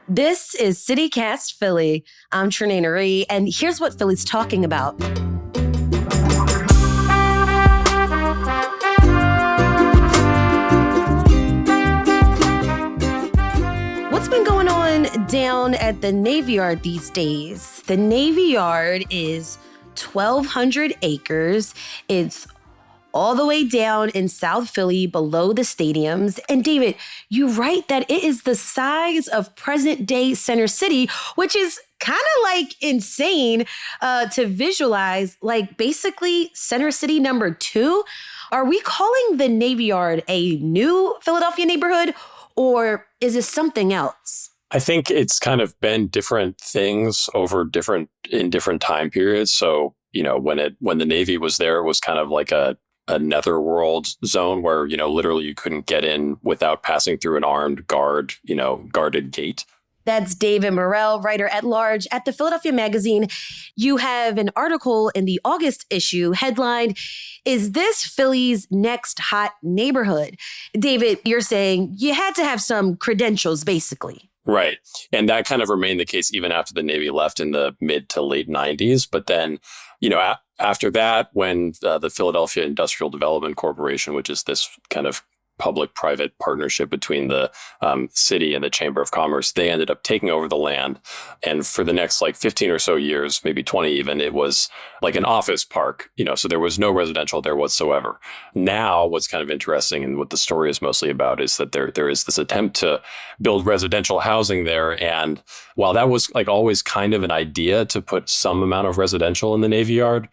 This is CityCast Philly. I'm Trinae Nari, and here's what Philly's talking about. What's been going on down at the Navy Yard these days? The Navy Yard is 1,200 acres. It's all the way down in South Philly below the stadiums. And David, you write that it is the size of present-day Center City, which is kind of like insane to visualize, like basically Center City number 2. Are we calling the Navy Yard a new Philadelphia neighborhood, or is this something else? I think it's kind of been different things in different time periods. So, when the Navy was there, it was kind of like a netherworld zone where, literally you couldn't get in without passing through an armed guarded gate. That's David Morrell, writer-at-large at the Philadelphia Magazine. You have an article in the August issue headlined, "Is this Philly's next hot neighborhood?" David, you're saying you had to have some credentials, basically. Right. And that kind of remained the case even after the Navy left in the mid to late 90s. But then, after that, when the Philadelphia Industrial Development Corporation, which is this kind of public-private partnership between the city and the Chamber of Commerce, they ended up taking over the land. And for the next 15 or so years, maybe 20 even, it was like an office park, so there was no residential there whatsoever. Now, what's kind of interesting and what the story is mostly about is that there is this attempt to build residential housing there. And while that was always kind of an idea to put some amount of residential in the Navy Yard,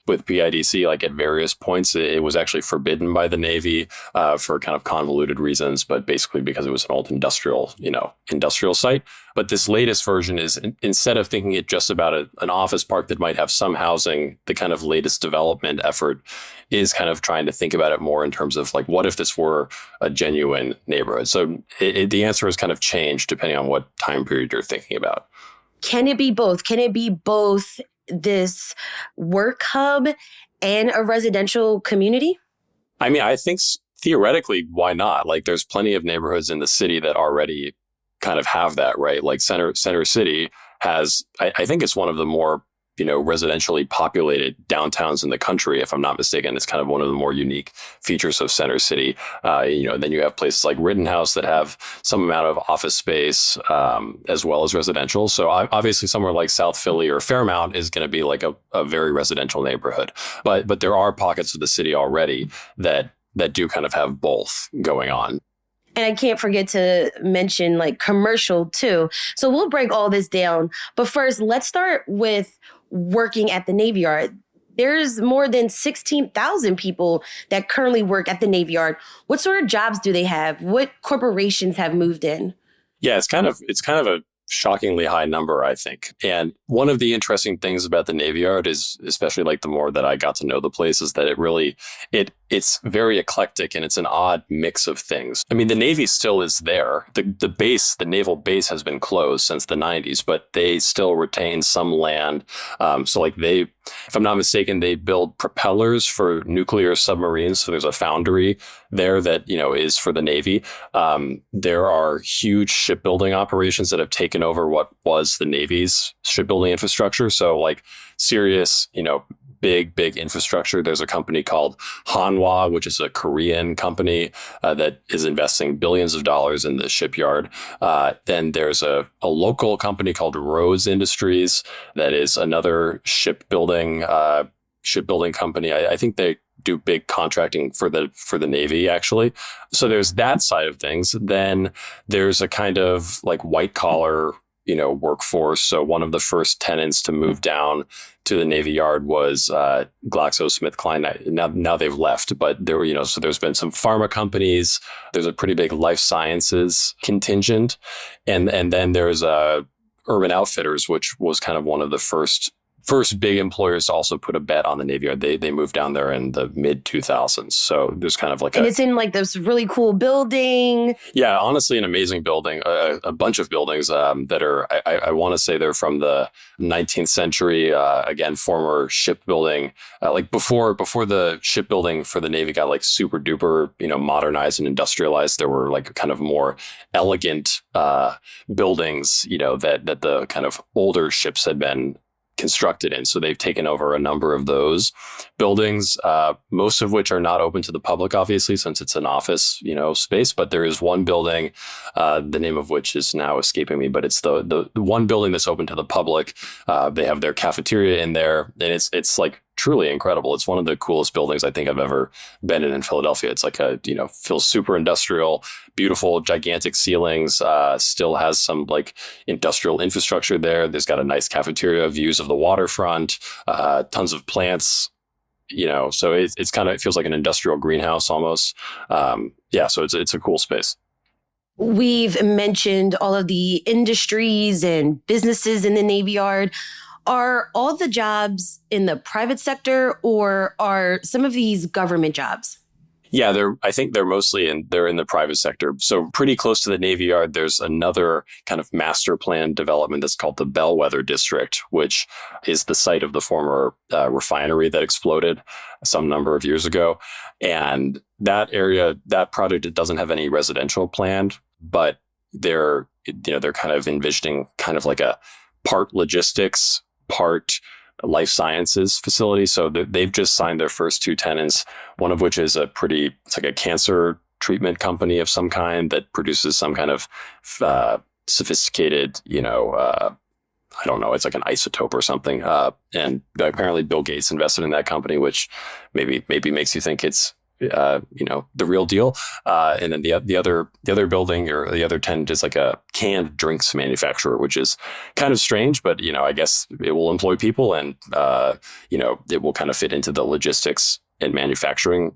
with PIDC, at various points, it was actually forbidden by the Navy for kind of convoluted reasons, but basically because it was an old industrial site. But this latest version is, instead of thinking it just about an office park that might have some housing, the kind of latest development effort is kind of trying to think about it more in terms of what if this were a genuine neighborhood? So the answer has kind of changed depending on what time period you're thinking about. Can it be both? Can it be both this work hub and a residential community? I mean, I think theoretically, why not? There's plenty of neighborhoods in the city that already kind of have that, right? Center City has, I think it's one of the more, residentially populated downtowns in the country, if I'm not mistaken. It's kind of one of the more unique features of Center City. Then you have places like Rittenhouse that have some amount of office space as well as residential. So obviously somewhere like South Philly or Fairmount is going to be a very residential neighborhood. But there are pockets of the city already that do kind of have both going on. And I can't forget to mention commercial too. So we'll break all this down. But first, let's start with working at the Navy Yard. There's more than 16,000 people that currently work at the Navy Yard. What sort of jobs do they have? What corporations have moved in? Yeah, it's kind of a shockingly high number, I think. And one of the interesting things about the Navy Yard is, especially the more that I got to know the place, is that it's very eclectic and it's an odd mix of things. I mean, the Navy still is there. The naval base has been closed since the 90s, but they still retain some land. If I'm not mistaken, they build propellers for nuclear submarines. So there's a foundry there that, is for the Navy. There are huge shipbuilding operations that have taken over what was the Navy's shipbuilding infrastructure. So serious, big infrastructure. There's a company called Hanwha, which is a Korean company that is investing billions of dollars in the shipyard. Then there's a local company called Rose Industries that is another shipbuilding company. I think they do big contracting for the Navy, actually. So there's that side of things. Then there's a kind of white collar workforce. So one of the first tenants to move down to the Navy Yard was GlaxoSmithKline. Now they've left, but there were, so there's been some pharma companies. There's a pretty big life sciences contingent. And then there's Urban Outfitters, which was kind of one of the first first big employers to also put a bet on the Navy Yard. They moved down there in the mid 2000s. So there's kind of like And it's in like this really cool building. yeah, honestly, an amazing building, a bunch of buildings that are, I want to say they're from the 19th century, again, former shipbuilding, like before the shipbuilding for the Navy got like super duper, modernized and industrialized. There were like kind of more elegant buildings, that the kind of older ships had been constructed in. So they've taken over a number of those buildings, most of which are not open to the public, obviously, since it's an office, space. But there is one building, the name of which is now escaping me, but it's the one building that's open to the public. They have their cafeteria in there, and it's like truly incredible. It's one of the coolest buildings I think I've ever been in Philadelphia. It's like feels super industrial, beautiful, gigantic ceilings, still has some like industrial infrastructure there. There's got a nice cafeteria, views of the waterfront, tons of plants, so it's kind of, it feels like an industrial greenhouse almost. So it's a cool space. We've mentioned all of the industries and businesses in the Navy Yard. Are all the jobs in the private sector, or are some of these government jobs? Yeah, I think they're in the private sector. So pretty close to the Navy Yard, there's another kind of master plan development that's called the Bellwether District, which is the site of the former refinery that exploded some number of years ago. And that area, that project, it doesn't have any residential planned, but they're kind of envisioning kind of like a part logistics, part life sciences facility. So they've just signed their first two tenants, one of which is it's like a cancer treatment company of some kind that produces some kind of sophisticated, I don't know, it's like an isotope or something. And apparently Bill Gates invested in that company, which maybe makes you think it's the real deal. And then the other building, or the other tenant, is like a canned drinks manufacturer, which is kind of strange, but I guess it will employ people, and it will kind of fit into the logistics and manufacturing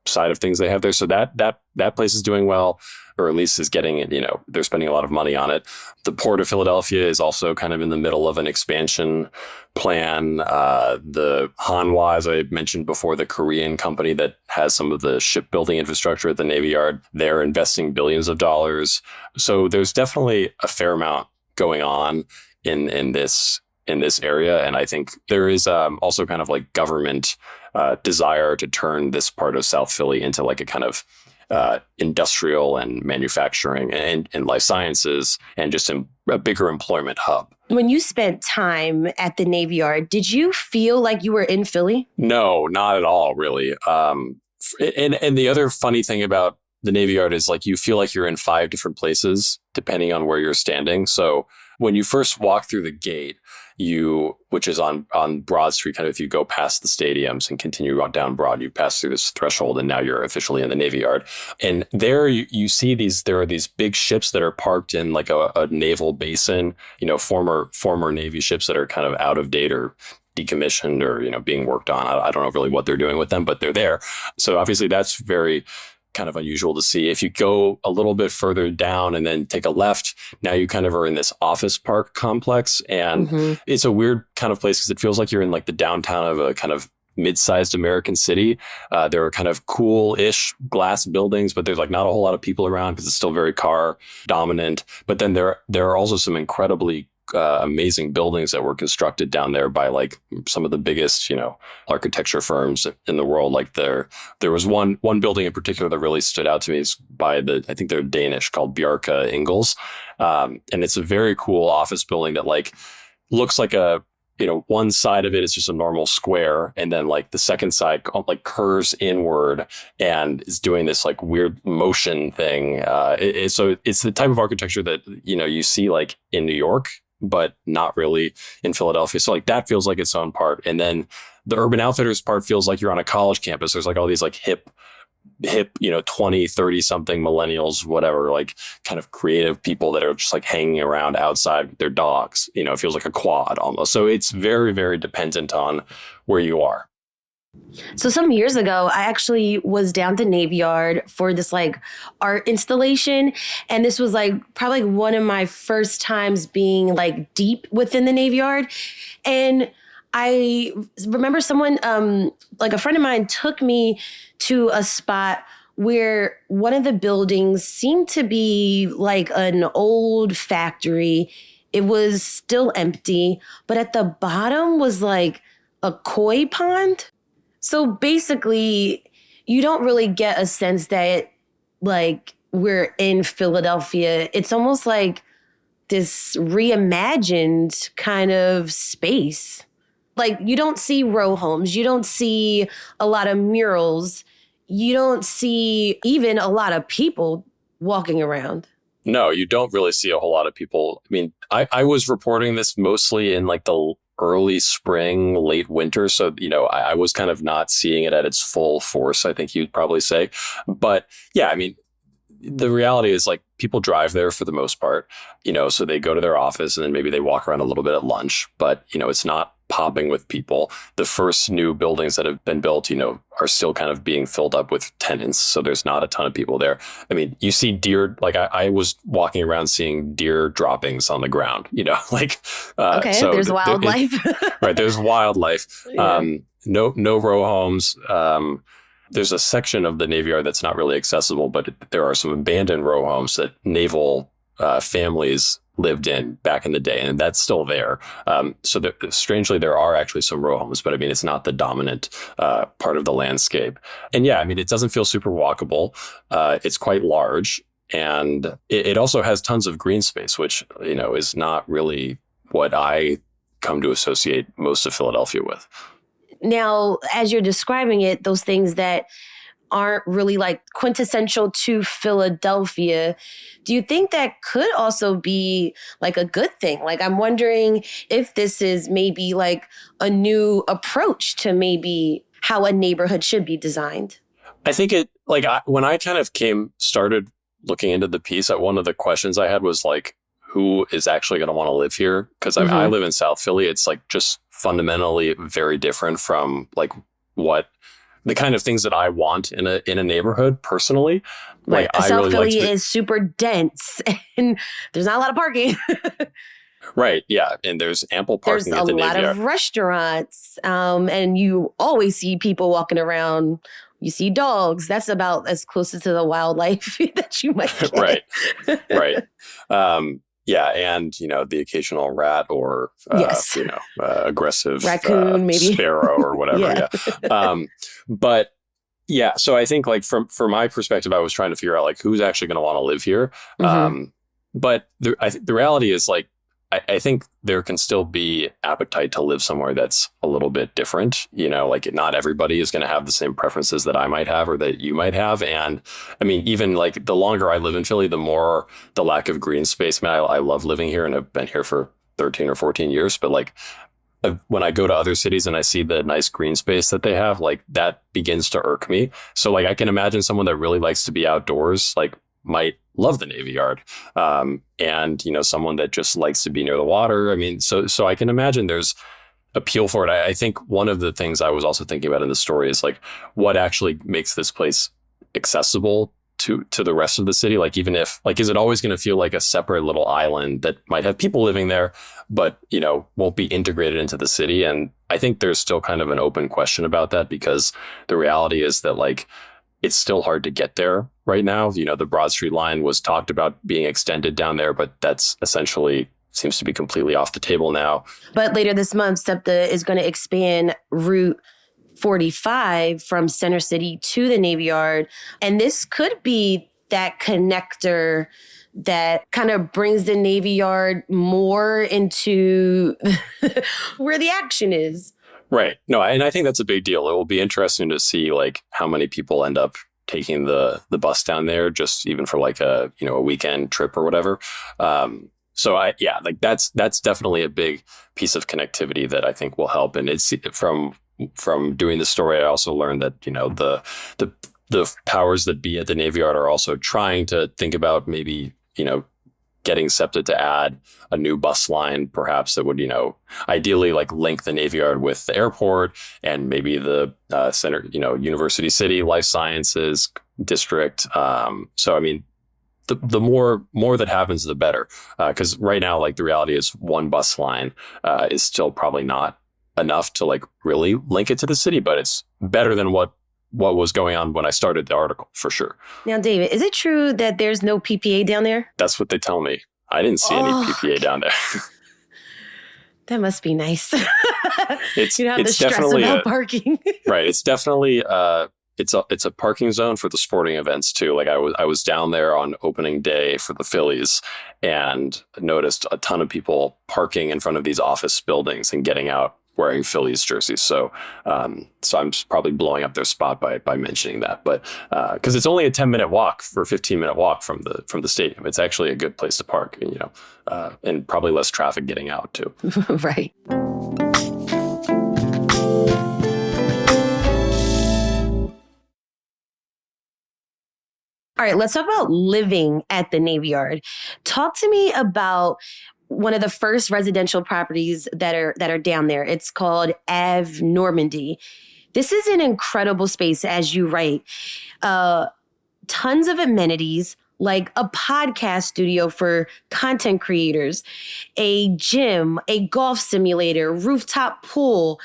side of things they have there. So that place is doing well, or at least is getting it, they're spending a lot of money on it. The Port of Philadelphia is also kind of in the middle of an expansion plan. The Hanwha, as I mentioned before, the Korean company that has some of the shipbuilding infrastructure at the Navy Yard, they're investing billions of dollars. So there's definitely a fair amount going on in this area. And I think there is also kind of like government desire to turn this part of South Philly into like a kind of industrial and manufacturing and life sciences, and just a bigger employment hub. When you spent time at the Navy Yard, did you feel like you were in Philly? No, not at all, really. And the other funny thing about the Navy Yard is like you feel like you're in 5 different places depending on where you're standing. So when you first walk through the gate, which is on Broad Street, kind of if you go past the stadiums and continue on down Broad, you pass through this threshold, and now you're officially in the Navy Yard. And there you see there are these big ships that are parked in like a naval basin, former Navy ships that are kind of out of date or decommissioned or, being worked on. I don't know really what they're doing with them, but they're there. So obviously that's very kind of unusual to see. If you go a little bit further down and then take a left, now you kind of are in this office park complex. And It's a weird kind of place because it feels like you're in like the downtown of a kind of mid-sized American city. There are kind of cool-ish glass buildings, but there's like not a whole lot of people around because it's still very car dominant. But then there are also some incredibly amazing buildings that were constructed down there by like some of the biggest, architecture firms in the world. Like there was one building in particular that really stood out to me. Is by I think they're Danish, called Bjarke Ingels. And it's a very cool office building that like looks like one side of it is just a normal square, and then like the second side like curves inward and is doing this like weird motion thing. So it's the type of architecture that, you see like in New York, but not really in Philadelphia. So like that feels like its own part. And then the Urban Outfitters part feels like you're on a college campus. There's like all these like hip, 20, 30 something millennials, whatever, like kind of creative people that are just like hanging around outside with their dogs. It feels like a quad almost. So it's very, very dependent on where you are. So some years ago, I actually was down to Navy Yard for this like art installation. And this was like probably one of my first times being like deep within the Navy Yard. And I remember someone, like a friend of mine, took me to a spot where one of the buildings seemed to be like an old factory. It was still empty, but at the bottom was like a koi pond. So basically, you don't really get a sense that like we're in Philadelphia. It's almost like this reimagined kind of space. Like you don't see row homes, you don't see a lot of murals, you don't see even a lot of people walking around. No, you don't really see a whole lot of people. I mean, I was reporting this mostly in like the early spring, late winter. So, I was kind of not seeing it at its full force, I think you'd probably say. But yeah, I mean, the reality is like people drive there for the most part, so they go to their office and then maybe they walk around a little bit at lunch, but it's not popping with people. The first new buildings that have been built, are still kind of being filled up with tenants. So there's not a ton of people there. I mean, you see deer, like I was walking around seeing deer droppings on the ground, like, okay, so there's wildlife. Right. There's wildlife. Yeah. No row homes. There's a section of the Navy Yard that's not really accessible, but there are some abandoned row homes that naval families lived in back in the day, and that's still there. Strangely, there are actually some row homes, but I mean, it's not the dominant part of the landscape. And yeah, I mean, it doesn't feel super walkable. It's quite large, and it also has tons of green space, which, is not really what I come to associate most of Philadelphia with. Now, as you're describing it, those things that aren't really like quintessential to Philadelphia, do you think that could also be like a good thing? Like, I'm wondering if this is maybe like a new approach to maybe how a neighborhood should be designed. I think when I kind of started looking into the piece, one of the questions I had was like, who is actually going to want to live here? Because I live in South Philly. It's like just fundamentally very different from like what the kind of things that I want in a neighborhood personally. Right. Like South Philly is super dense and there's not a lot of parking. Right. Yeah. And there's ample parking at the Navy Yard. There's a lot of restaurants, and you always see people walking around. You see dogs. That's about as close to the wildlife that you might get. Right. Right. Yeah, and the occasional rat or yes, aggressive raccoon, maybe sparrow or whatever. Yeah. But yeah, so I think like from my perspective, I was trying to figure out like who's actually going to want to live here. But the reality is like I think there can still be appetite to live somewhere that's a little bit different. Like not everybody is going to have the same preferences that I might have or that you might have. And I mean, even like the longer I live in Philly, the more the lack of green space. I mean, I love living here and I've been here for 13 or 14 years. But like when I go to other cities and I see the nice green space that they have, like that begins to irk me. So like I can imagine someone that really likes to be outdoors, like might love the Navy Yard. And, someone that just likes to be near the water. I mean, so I can imagine there's appeal for it. I think one of the things I was also thinking about in the story is like what actually makes this place accessible to the rest of the city. Like, even if like, is it always going to feel like a separate little island that might have people living there, but, won't be integrated into the city? And I think there's still kind of an open question about that, because the reality is that like, it's still hard to get there right now. The Broad Street line was talked about being extended down there, but that's essentially seems to be completely off the table now. But later this month, SEPTA is going to expand Route 45 from Center City to the Navy Yard. And this could be that connector that kind of brings the Navy Yard more into where the action is. Right. No, and I think that's a big deal. It will be interesting to see like how many people end up taking the bus down there, just even for like a weekend trip or whatever. Like that's definitely a big piece of connectivity that I think will help. And it's from doing the story, I also learned that the powers that be at the Navy Yard are also trying to think about maybe getting SEPTA to add a new bus line, perhaps that would, ideally like link the Navy Yard with the airport and maybe the center, University City, Life Sciences District. So, I mean, the more that happens, the better. Because right now, like the reality is one bus line is still probably not enough to like really link it to the city, but it's better than what was going on when I started the article, for sure. Now, David, is it true that there's no PPA down there? That's what they tell me. I didn't see any PPA down there. That must be nice. It's you don't have it's the stress definitely about parking. right. It's definitely it's a parking zone for the sporting events too. Like I was down there on opening day for the Phillies and noticed a ton of people parking in front of these office buildings and getting out wearing Phillies jerseys. So so I'm probably blowing up their spot by mentioning that. But because it's only a 10-minute walk for a 15-minute walk from the stadium, it's actually a good place to park. And probably less traffic getting out too. Right. All right, let's talk about living at the Navy Yard. Talk to me about one of the first residential properties that are down there. It's called Ave Normandy. This is an incredible space, as you write. Tons of amenities, like a podcast studio for content creators, a gym, a golf simulator, rooftop pool.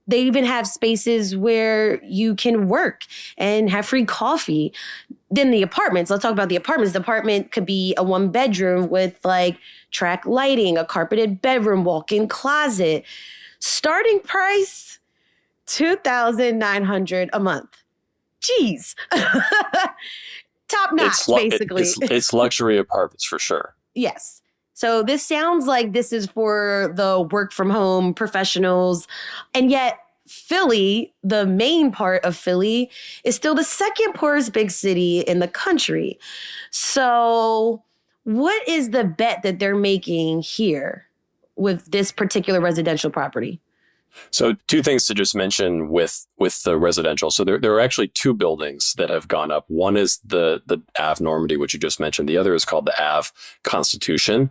They even have spaces where you can work and have free coffee. Then the apartments, let's talk about the apartments. The apartment could be a 1-bedroom with like track lighting, a carpeted bedroom, walk-in closet. Starting price, $2,900 a month. Jeez. Top notch, basically. It's luxury apartments for sure. Yes. So this sounds like this is for the work from home professionals. And yet Philly, the main part of Philly, is still the second poorest big city in the country. So what is the bet that they're making here with this particular residential property? So two things to just mention with the residential. So there are actually two buildings that have gone up. One is the Ave Normandy, which you just mentioned. The other is called the Ave Constitution.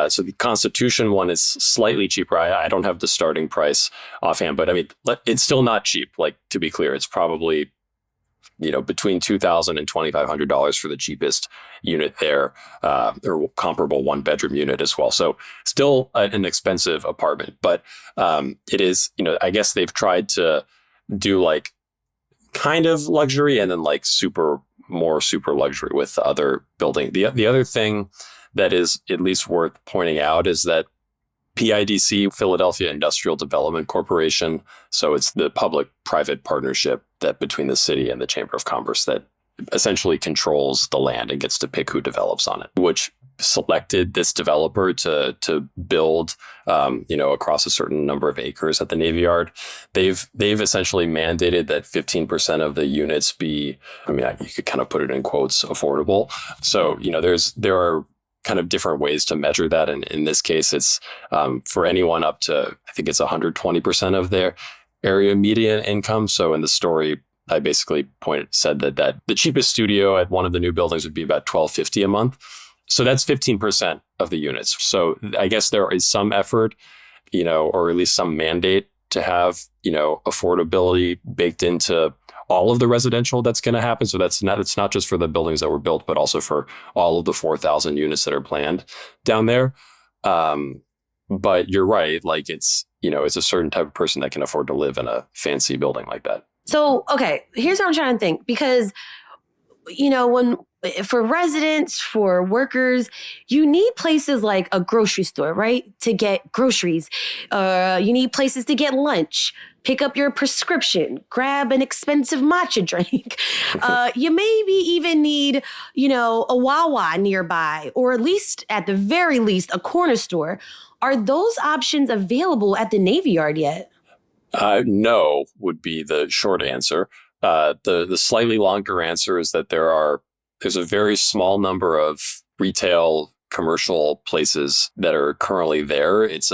So the Constitution one is slightly cheaper. I don't have the starting price offhand, but I mean, it's still not cheap. Like, to be clear, it's probably between $2,000 and $2,500 for the cheapest unit there, or comparable 1-bedroom unit as well. So still an expensive apartment, but it is, I guess they've tried to do like kind of luxury and then like super luxury with the other building. The other thing that is at least worth pointing out is that PIDC, Philadelphia Industrial Development Corporation. So it's the public-private partnership that between the city and the Chamber of Commerce that essentially controls the land and gets to pick who develops on it, which selected this developer to build, across a certain number of acres at the Navy Yard. They've essentially mandated that 15% of the units be, you could kind of put it in quotes, affordable. So, there are kind of different ways to measure that. And in this case, it's for anyone up to, I think it's 120% of their area median income. So in the story, I basically said that the cheapest studio at one of the new buildings would be about $1,250 a month. So that's 15% of the units. So I guess there is some effort, or at least some mandate to have, affordability baked into all of the residential that's going to happen. So it's not just for the buildings that were built, but also for all of the 4,000 units that are planned down there. But you're right. Like it's a certain type of person that can afford to live in a fancy building like that. So, okay, here's what I'm trying to think, because, for residents, for workers, you need places like a grocery store, right? To get groceries. You need places to get lunch, pick up your prescription, grab an expensive matcha drink. You maybe even need, a Wawa nearby, or at the very least, a corner store. Are those options available at the Navy Yard yet? No, would be the short answer. The slightly longer answer is that there's a very small number of retail commercial places that are currently there. It's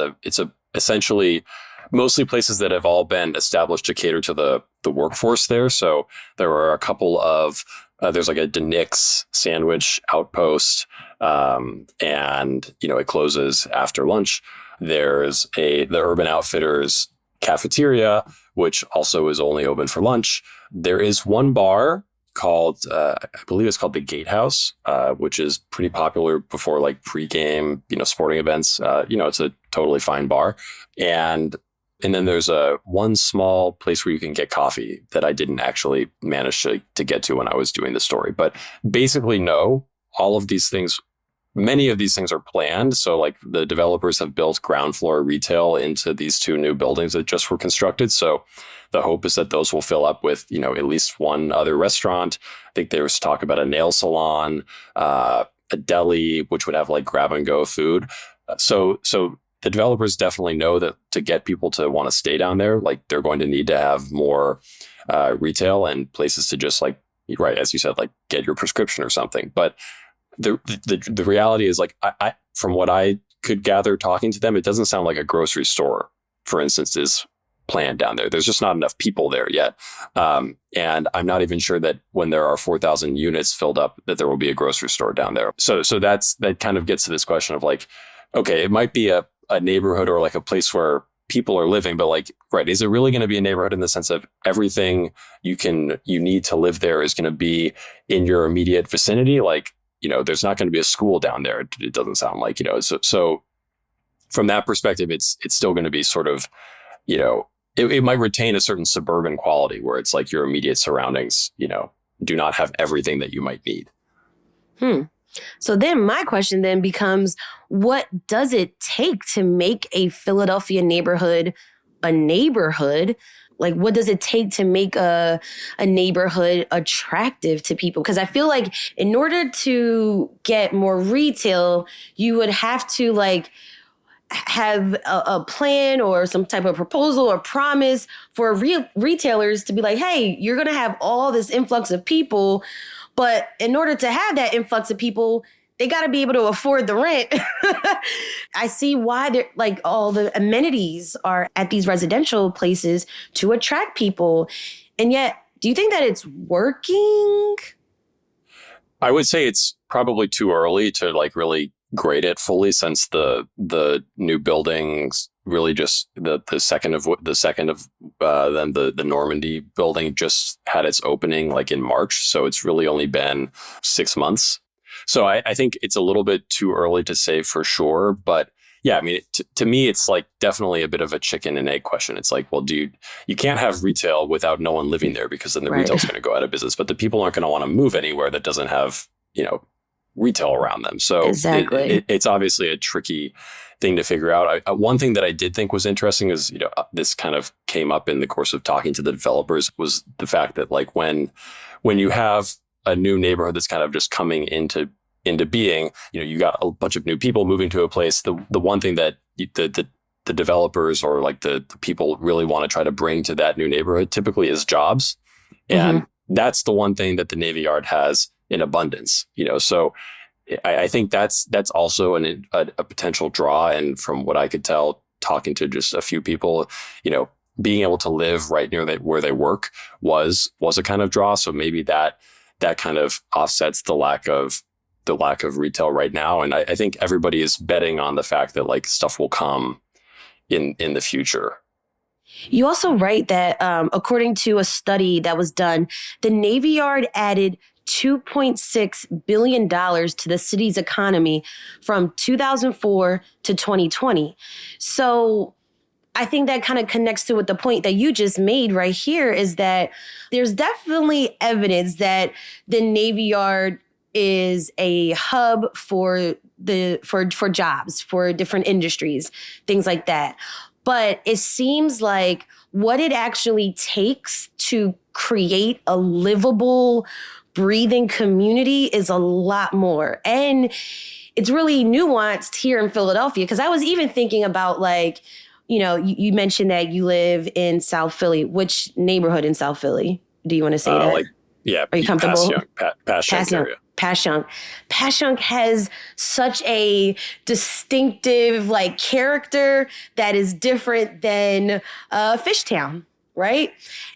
essentially mostly places that have all been established to cater to the workforce there. So there are a couple of there's like a Denix sandwich outpost, and it closes after lunch. There's the Urban Outfitters cafeteria, which also is only open for lunch. There is one bar called, I believe it's called the Gatehouse, which is pretty popular before like pre-game, sporting events. It's a totally fine bar. And then there's one small place where you can get coffee that I didn't actually manage to get to when I was doing the story. But basically, no, all of these things, many of these things are planned. So like the developers have built ground floor retail into these two new buildings that just were constructed. So the hope is that those will fill up with, at least one other restaurant. I think there was talk about a nail salon, a deli, which would have like grab and go food. So the developers definitely know that to get people to want to stay down there, like they're going to need to have more retail and places to just like, right, as you said, like get your prescription or something. But the reality is like, I from what I could gather talking to them, it doesn't sound like a grocery store, for instance, is planned down there. There's just not enough people there yet. And I'm not even sure that when there are 4,000 units filled up, that there will be a grocery store down there. So that kind of gets to this question of like, okay, it might be a neighborhood or like a place where people are living, but like, right, is it really going to be a neighborhood in the sense of everything you need to live there is going to be in your immediate vicinity? Like, there's not going to be a school down there. It doesn't sound like, so from that perspective, it's still going to be sort of, it might retain a certain suburban quality where it's like your immediate surroundings, do not have everything that you might need. So then my question then becomes, what does it take to make a Philadelphia neighborhood a neighborhood? Like, what does it take to make a neighborhood attractive to people? Because I feel like in order to get more retail, you would have to like have a plan or some type of proposal or promise for retailers to be like, hey, you're going to have all this influx of people. But in order to have that influx of people, they got to be able to afford the rent. I see why they're like all the amenities are at these residential places to attract people. And yet, do you think that it's working? I would say it's probably too early to like really grade it fully, since the new buildings really just the second of then the Normandy building just had its opening like in March. So it's really only been 6 months. So I think it's a little bit too early to say for sure. But yeah, I mean, to me, it's like definitely a bit of a chicken and egg question. It's like, well, you can't have retail without no one living there, because then the retail's going to go out of business. But the people aren't going to want to move anywhere that doesn't have, retail around them. So exactly. It's obviously a tricky thing to figure out. One thing that I did think was interesting is, this kind of came up in the course of talking to the developers, was the fact that like when you have a new neighborhood that's kind of just coming into being, you got a bunch of new people moving to a place. The one thing that the developers or like the people really want to try to bring to that new neighborhood typically is jobs. And that's the one thing that the Navy Yard has in abundance, so I think that's also a potential draw. And from what I could tell, talking to just a few people, being able to live right near where they work was a kind of draw. So maybe that kind of offsets the lack of retail right now. And I think everybody is betting on the fact that like stuff will come in the future. You also write that according to a study that was done, the Navy Yard added $2.6 billion to the city's economy from 2004 to 2020. So I think that kind of connects to what the point that you just made right here is that there's definitely evidence that the Navy Yard is a hub for jobs, for different industries, things like that. But it seems like what it actually takes to create a livable, breathing community is a lot more. And it's really nuanced here in Philadelphia, because I was even thinking about like, you mentioned that you live in South Philly. Which neighborhood in South Philly? Do you want to say that? Are you comfortable? Passyunk area. Passyunk has such a distinctive like character that is different than Fishtown, right?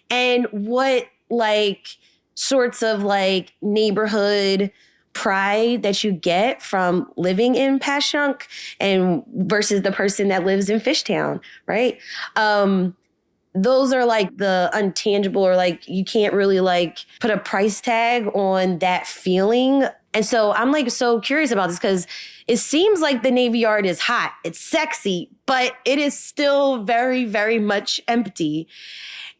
And what like sorts of like neighborhood pride that you get from living in Passyunk and versus the person that lives in Fishtown, right? Those are like the untangible, or like you can't really like put a price tag on that feeling. And so I'm like so curious about this, because it seems like the Navy Yard is hot, it's sexy, but it is still very, very much empty.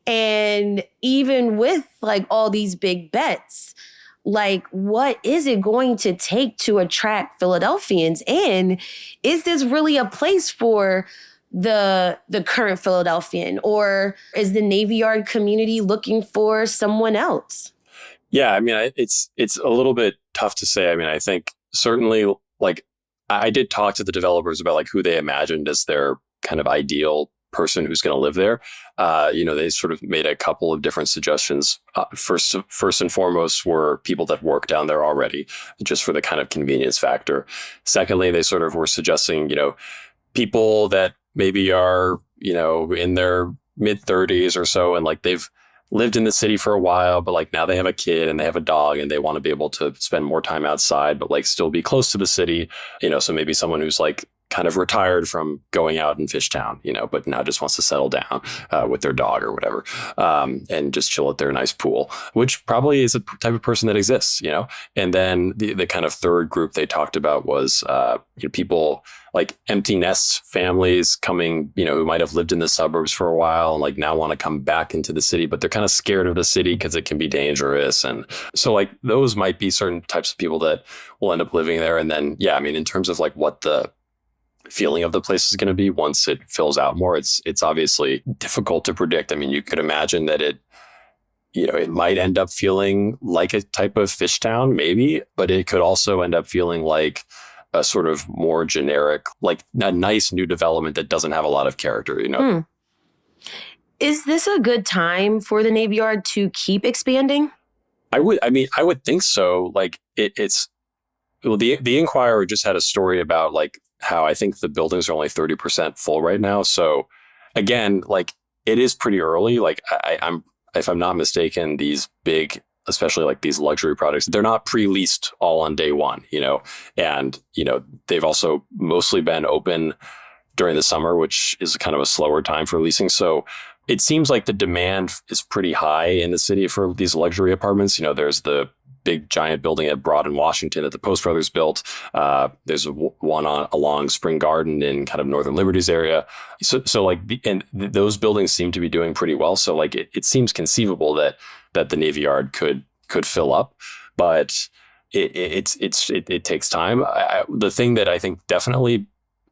And even with like all these big bets, like what is it going to take to attract Philadelphians? And is this really a place for the current Philadelphian, or is the Navy Yard community looking for someone else? Yeah, I mean, it's a little bit tough to say. I mean, I think certainly, like, I did talk to the developers about like who they imagined as their kind of ideal person who's going to live there. They sort of made a couple of different suggestions. First and foremost were people that work down there already, just for the kind of convenience factor. Secondly, they sort of were suggesting, people that maybe are, in their mid 30s or so, and like they've lived in the city for a while, but like now they have a kid and they have a dog and they want to be able to spend more time outside, but like still be close to the city, so maybe someone who's like kind of retired from going out in Fishtown, but now just wants to settle down with their dog or whatever, and just chill at their nice pool, which probably is a type of person that exists, And then the kind of third group they talked about was people like empty nests, families coming, who might have lived in the suburbs for a while and like now want to come back into the city, but they're kind of scared of the city because it can be dangerous. And so like those might be certain types of people that will end up living there. And then, yeah, I mean, in terms of like what the feeling of the place is going to be once it fills out more, it's obviously difficult to predict. I mean, you could imagine that it might end up feeling like a type of fish town, maybe, but it could also end up feeling like a sort of more generic, like a nice new development that doesn't have a lot of character, Is this a good time for the Navy Yard to keep expanding? I would think so. Like the Inquirer just had a story about like how I think the buildings are only 30% full right now. So again, like it is pretty early. Like I'm, if I'm not mistaken, these big, especially like these luxury products, they're not pre-leased all on day one, and, they've also mostly been open during the summer, which is kind of a slower time for leasing. So it seems like the demand is pretty high in the city for these luxury apartments. There's the big giant building at Broad in Washington that the Post Brothers built. There's one along Spring Garden in kind of Northern Liberties area. So like, those buildings seem to be doing pretty well. So like, it seems conceivable that the Navy Yard could fill up, but it takes time. The thing that I think definitely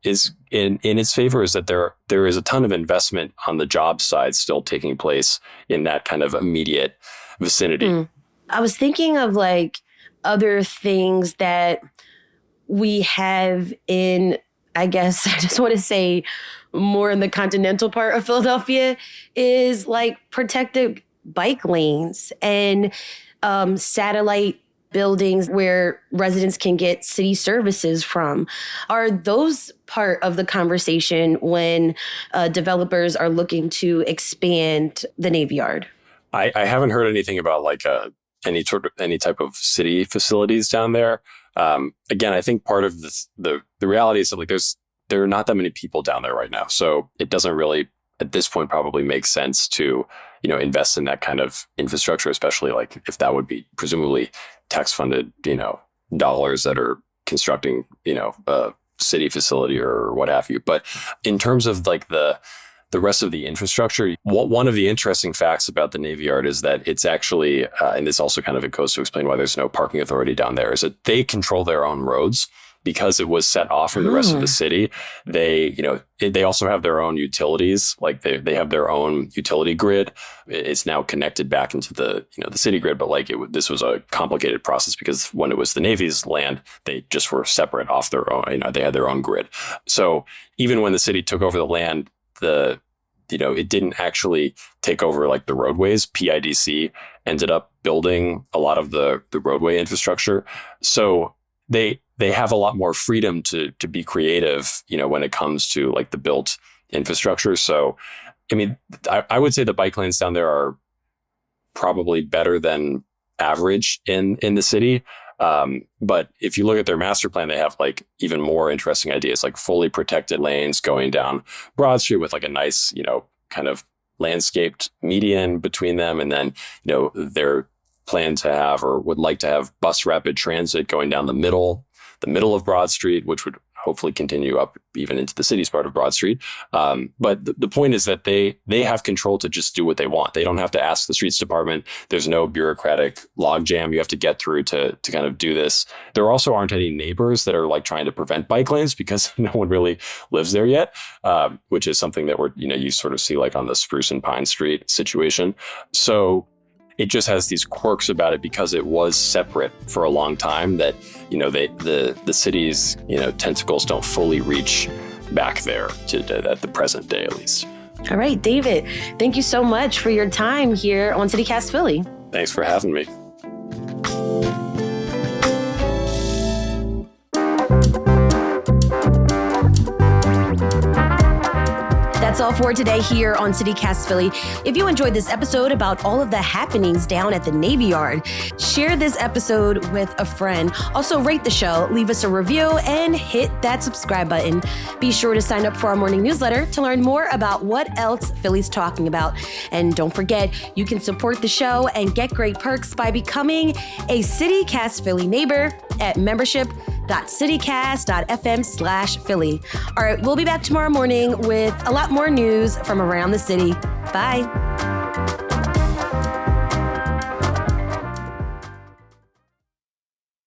is in its favor is that there is a ton of investment on the job side still taking place in that kind of immediate vicinity. I was thinking of like other things that we have in, I guess I just want to say more in the continental part of Philadelphia, is like protected bike lanes and satellite buildings where residents can get city services from. Are those part of the conversation when developers are looking to expand the Navy Yard? I haven't heard anything about like any type of city facilities down there. Again, I think part of the reality is that like there are not that many people down there right now, so it doesn't really at this point probably make sense to invest in that kind of infrastructure, especially like if that would be presumably tax funded dollars that are constructing a city facility or what have you. But in terms of like the rest of the infrastructure, one of the interesting facts about the Navy Yard is that it's actually, and this also kind of it goes to explain why there's no parking authority down there, is that they control their own roads because it was set off from the rest of the city. They also have their own utilities, like they have their own utility grid. It's now connected back into the the city grid, but like this was a complicated process because when it was the Navy's land, they just were separate off their own. They had their own grid. So even when the city took over the land, it didn't actually take over like the roadways. PIDC ended up building a lot of the roadway infrastructure. So they have a lot more freedom to be creative, when it comes to like the built infrastructure. So, I mean, I would say the bike lanes down there are probably better than average in the city. But if you look at their master plan, they have like even more interesting ideas, like fully protected lanes going down Broad Street with like a nice, kind of landscaped median between them. And then, they're plan to have or would like to have bus rapid transit going down the middle the middle of Broad Street, which would hopefully continue up even into the city's part of Broad Street. But the point is that they have control to just do what they want. They don't have to ask the streets department. There's no bureaucratic logjam you have to get through to kind of do this. There also aren't any neighbors that are like trying to prevent bike lanes because no one really lives there yet, which is something that you sort of see like on the Spruce and Pine Street situation. So it just has these quirks about it because it was separate for a long time that, the city's, tentacles don't fully reach back there at the present day, at least. All right, David, thank you so much for your time here on CityCast Philly. Thanks for having me. That's all for today here on CityCast Philly. If you enjoyed this episode about all of the happenings down at the Navy Yard, share this episode with a friend. Also rate the show, leave us a review, and hit that subscribe button. Be sure to sign up for our morning newsletter to learn more about what else Philly's talking about. And don't forget, you can support the show and get great perks by becoming a CityCast Philly neighbor at membership.citycast.fm/Philly. All right, we'll be back tomorrow morning with a lot more news from around the city. Bye.